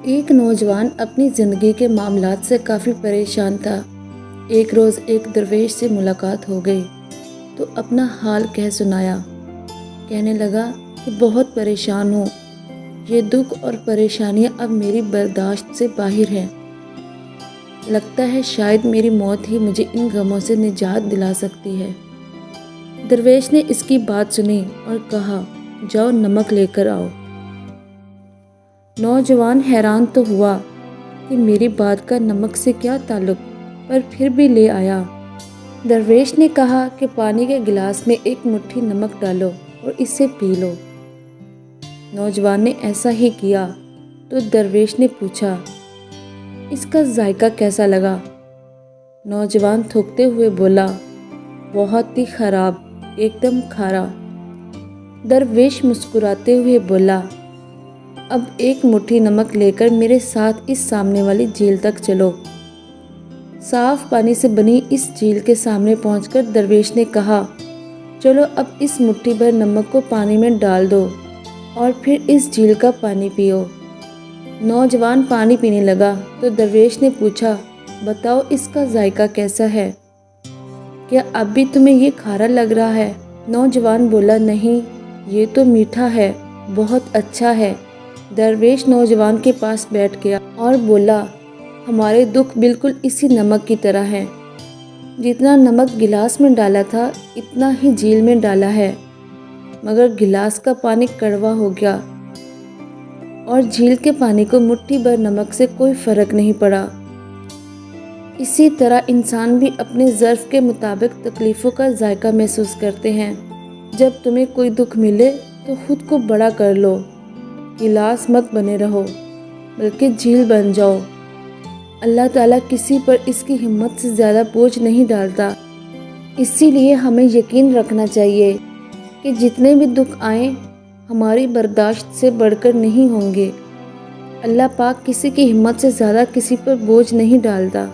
ایک نوجوان اپنی زندگی کے معاملات سے کافی پریشان تھا۔ ایک روز ایک درویش سے ملاقات ہو گئی تو اپنا حال کہہ سنایا۔ کہنے لگا کہ بہت پریشان ہوں، یہ دکھ اور پریشانیاں اب میری برداشت سے باہر ہیں۔ لگتا ہے شاید میری موت ہی مجھے ان غموں سے نجات دلا سکتی ہے۔ درویش نے اس کی بات سنی اور کہا، جاؤ نمک لے کر آؤ۔ نوجوان حیران تو ہوا کہ میری بات کا نمک سے کیا تعلق، پر پھر بھی لے آیا۔ درویش نے کہا کہ پانی کے گلاس میں ایک مٹھی نمک ڈالو اور اسے پی لو۔ نوجوان نے ایسا ہی کیا تو درویش نے پوچھا، اس کا ذائقہ کیسا لگا؟ نوجوان تھوکتے ہوئے بولا، بہت ہی خراب، ایک دم کھارا۔ درویش مسکراتے ہوئے بولا، اب ایک مٹھی نمک لے کر میرے ساتھ اس سامنے والی جھیل تک چلو۔ صاف پانی سے بنی اس جھیل کے سامنے پہنچ کر درویش نے کہا، چلو اب اس مٹھی بھر نمک کو پانی میں ڈال دو اور پھر اس جھیل کا پانی پیو۔ نوجوان پانی پینے لگا تو درویش نے پوچھا، بتاؤ اس کا ذائقہ کیسا ہے؟ کیا اب بھی تمہیں یہ کھارا لگ رہا ہے؟ نوجوان بولا، نہیں، یہ تو میٹھا ہے، بہت اچھا ہے۔ درویش نوجوان کے پاس بیٹھ گیا اور بولا، ہمارے دکھ بالکل اسی نمک کی طرح ہیں۔ جتنا نمک گلاس میں ڈالا تھا اتنا ہی جھیل میں ڈالا ہے، مگر گلاس کا پانی کڑوا ہو گیا اور جھیل کے پانی کو مٹھی بھر نمک سے کوئی فرق نہیں پڑا۔ اسی طرح انسان بھی اپنے ظرف کے مطابق تکلیفوں کا ذائقہ محسوس کرتے ہیں۔ جب تمہیں کوئی دکھ ملے تو خود کو بڑا کر لو، گلاس مت بنے رہو بلکہ جھیل بن جاؤ۔ اللہ تعالیٰ کسی پر اس کی ہمت سے زیادہ بوجھ نہیں ڈالتا، اسی لیے ہمیں یقین رکھنا چاہیے کہ جتنے بھی دکھ آئیں ہماری برداشت سے بڑھ کر نہیں ہوں گے۔ اللہ پاک کسی کی ہمت سے زیادہ کسی پر بوجھ نہیں ڈالتا۔